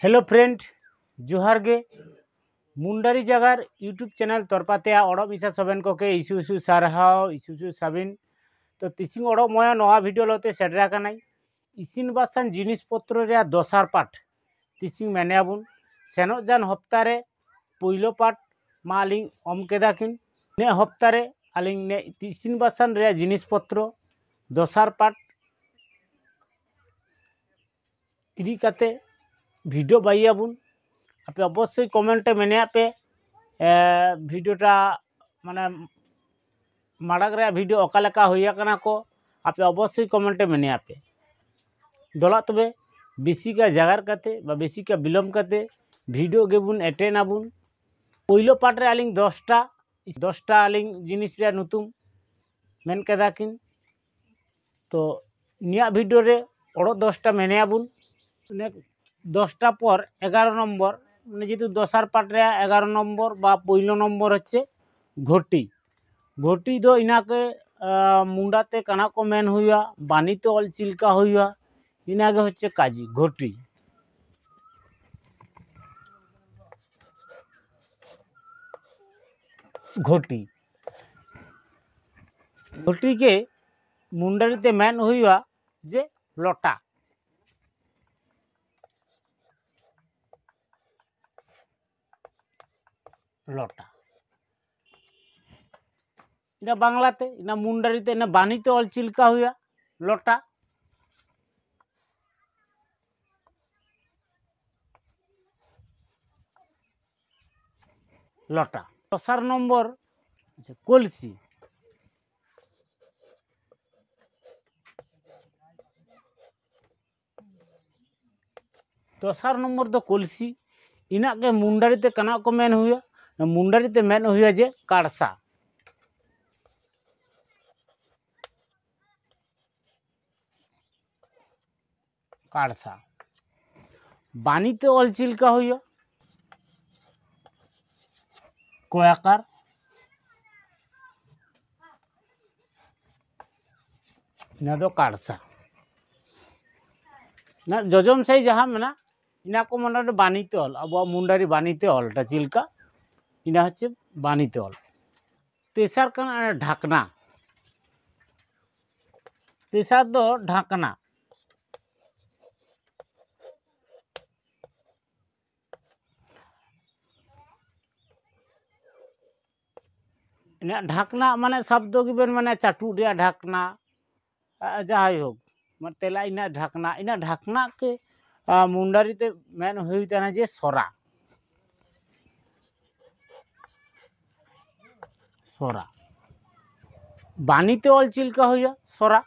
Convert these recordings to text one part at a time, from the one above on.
Hello friend जोहार गे मुंडारी जगार YouTube channel तोरपाते ओडो मिसा सबेन को के इशू सारहाव इशू साबिन तो तिसिंग ओडो मोया नवा वीडियो लोते सेटरा कनाई इसिन बासान जिनिस पत्र रे दोसार पाठ तिसिंग मेनेबुन सेनो जान हप्तारे पहिलो पाठ मालिंग ओम केदाकिन ने हप्तारे आलिंग ने तिसिन बासान रे जिनिस पत्र दोसार पाठ इदी काते भिडियो बाइयाबुन आपे अवश्य कमेंटे मेने पे भिडियोटा माने माड़ाग रे भिडियो अकालेका होया कना को आपे अवश्य कमेंटे मेने पे दला तबे बेसी का जगार काते बा बेसी का बिलम काते भिडियो गेबुन एटेन आबुन पहिलो पार्ट रे आलिंग 10टा आलिंग जिनिस रे नुतुम मेन केदाकिन तो निया भिडियो रे ओडो 10टा मेने आबुन 10टा पर 11 नम्बर মানে যেহেতু দশার পাটরে 11 নম্বর বা পয়লো নম্বর হচ্ছে ঘটি ঘটি দো ইনাকে মুন্ডাতে কানাকো মেন হইয়া বানিতে অল চিলকা হইয়া ইনাকে হচ্ছে কাজী ঘটি ঘটি ঘটিকে মুন্ডারিতে মেন হইয়া যে লটা লটা इना बांगलाते इना मुंडारीते इना बानीते ऑल चिलका हुआ लटा लटा दसार नम्बर कलसी दसार नम्बर दो कलसी इना के मुंडारीते कना को मेन हुआ मुंडारीते मेन हुआ जे काड़सा काड़सा बानीते ऑल चिलका हुआ कोयाकार इना दो काड़सा ना जजम साई जहाँ मेना इना को मना बानीते ऑल अब मुंडारी बानीते ऑलटा चिलका इना हच्छे बानीते ऑल तेसार काना ढाकना तेसार दो ढाकना इना ढाकना माने शब्द गिबेन माने चाटू रे ढाकना जहाई होक माने तेला इना ढाकना के मुंडारीते मेन हुई तना जे सोरा सोरा बानीते ऑल चिलका हुआ सोरा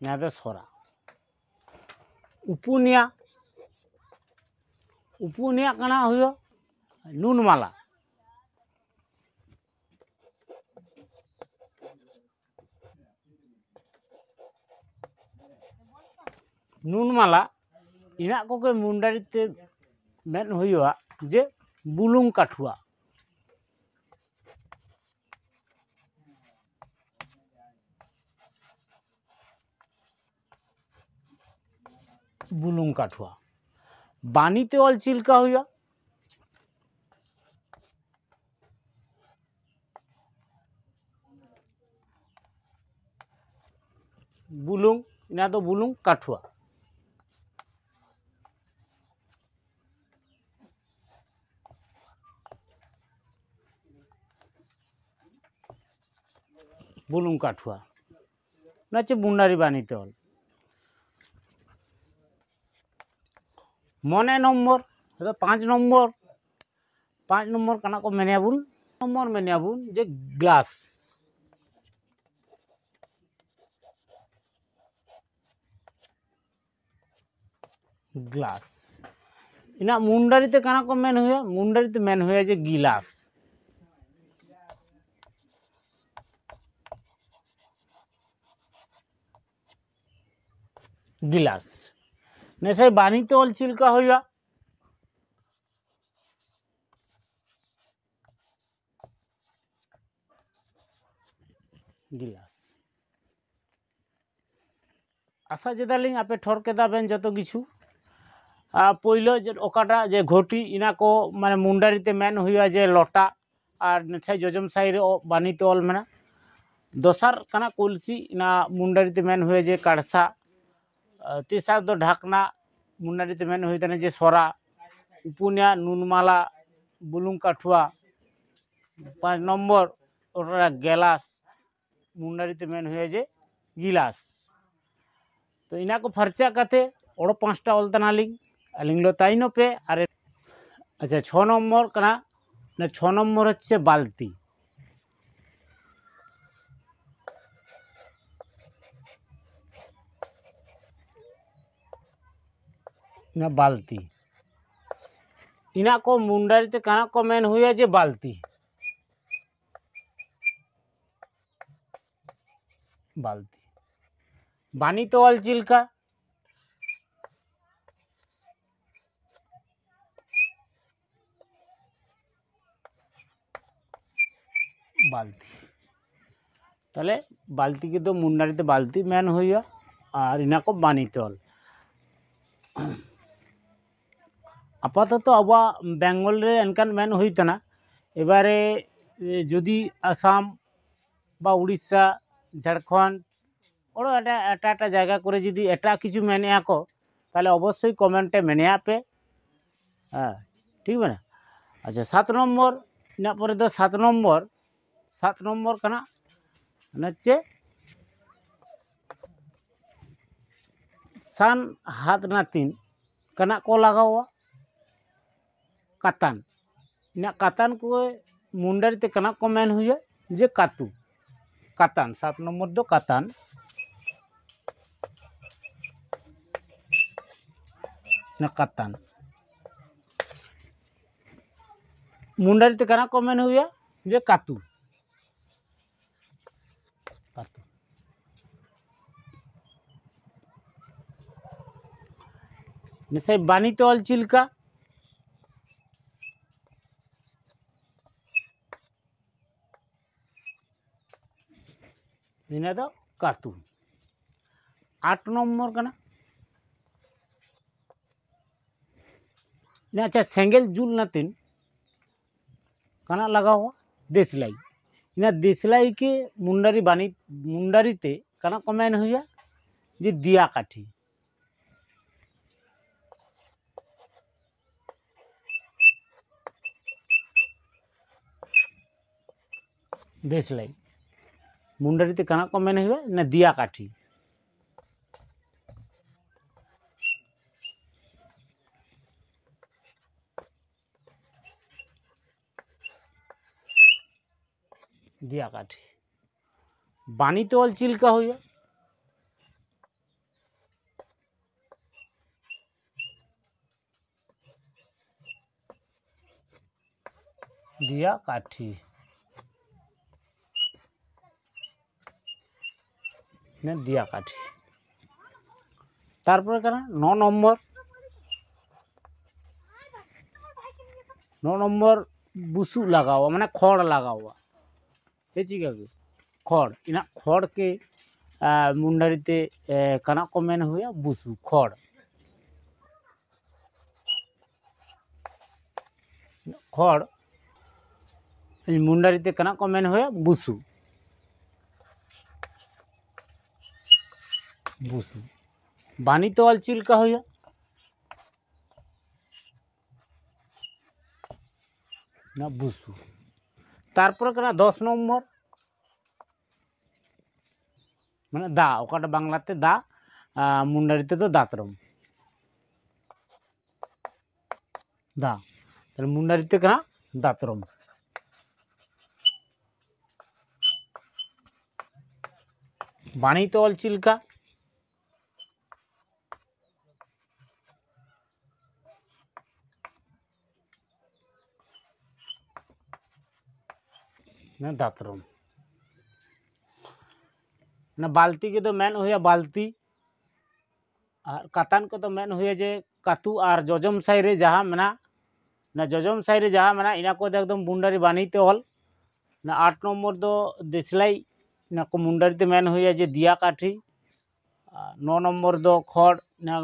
ना दो सोरा उपुनिया उपुनिया कना हुआ नुनमाला नुनमाला इना को के मुंडारीते मेन हुआ जे बुलुंग काठुआ बुलुंग काठुआ बानीते ऑल चिलका हुआ बुलुंग इना तो बुलुंग काठुआ बुलुंग काठुआ नाचे मुंडारी बानीते ऑल मने नम्बर 5 नम्बर कना को मेनेबुन नम्बर मेनेबुन जे ग्लास ग्लास इना मुंडारीते कना को मेन हुआ मुंडारीते मेन हुआ जे गिलास गिलास नेसे बानीते ऑल चिलका हुआ गिलास आशा जेदालिंग आपे ठोर केदा बेन जतो किछु पहले जे ओकाटा जे घोटी इना को माने मुंडारीते मेन हुआ जे लटा और नेथे जोजम साइड बानीते ऑल मेना दोसार कना कुलसी इना मुंडारीते मेन हुए जे काड़सा तीसरा दो ढाकना मुंडारीते मेन हुई तने जे सोरा उपुनिया नुनमाला बुलुंग काठुआ 5 नम्बर ओरा गेलास मुंडारीते मेन हुए जे गिलास तो इना को फर्चा कते ओड़ो 5टा ऑलतनालिंग अलिंग लो ताइनो पे अरे अच्छा 6 नम्बर कना ना 6 नम्बर হচ্ছে बाल्टी ना बाल्टी इना को मुंडारीते कना को मेन हुए जे बाल्टी बाल्टी बानी तो ऑल चिल्का बाल्टी ताले बाल्टी के तो मुंडारीते बाल्टी मेन हुआ और इना को बानी तोल आपातत अब बेंगल रे एनकान मेन हुईतना एबारे जदि आसाम बा उड़ीसा झारखंड और एटा जगह करे जदि एटा किछु मेने को ताले अवश्य कमेंटे मेने पे हाँ ठीक है ना। अच्छा 7 नम्बर इना परे दो 7 नम्बर कना नच्चे सान हाथ ना 3 कना को लगावा कातान इना कातान को मुंडारीते कना को मेन हुआ जे कातू कातान 7 नम्बर दो कातान ना कातान मुंडारीते कना को मेन हुआ जे कातू कातू निसे बानी तोल चिल्का इना दो कातू 8 नम्बर कना इना अच्छा सेंगेल जुल नातिन कना लगा हुआ देसलाई इना देसलाई के मुंडारी बानी मुंडारीते कना को मेन हुआ जे दिया काठी देसलाई मुंडारीते कना को मेन हुआ ना दिया काठी दिया काठी बानी तो चिल्का हुआ दिया काठी ने दिया काठी तारपर कना 9 नम्बर बुसु लगावा माने खड़ लगावा चिका खड़ इना खड़ के मुंडारीते कना को मेन हुआ बुसु खड़ खड़ मुंडारीते कना को मेन हुआ बुसु बुसु बानी तो ऑल चिल्का हुआ ना बुसु तारपर कना 10 नम्बर माने दा ओकाटा बांगलाते दा मुंडारीते तो दातरम दा ताहले मुंडारीते कना दातरम बानी तो ऑल चिल्का ना दातरम ना बाल्टी के तो मेन हुआ बाल्टी और कातान को तो मेन हुआ जे कातू और जोजम साइड जहाँ मेना ना जोजम साइड जहाँ मेना इना को एकदम मुंडारी बानीते ऑल ना 8 नम्बर दो देसलाई ना को मुंडारीते मेन हुआ जे दिया काठी 9 नम्बर दो खड़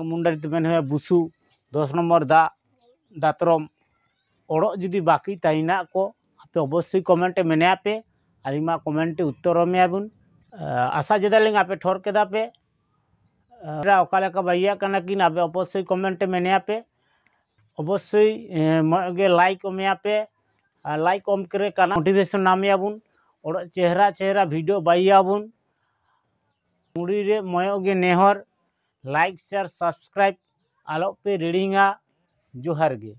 मुंडारी मेन हुए बुसु 10 नम्बर दातरम ओड़ो जुदी बाकी तैना को आपे अवश्य कमेंटे मेने पे अलीमा कमेंटे उत्तर मेबुन आशा जेदालिंग आपे ठोर केदा पे ओकालेका भैया कना किन आपे अवश्य कमेंटे मेने पे अवश्य मगे लाइक मेया पे लाइक कम करे काना मोटिवेशन नामेबुन ओड़ चेहरा चेहरा भिडियो बाइयाबुन मुड़ी रे मयोगे नेहर लाइक शेयर सब्सक्राइब आलो पे रीडिंगा जोहार गे।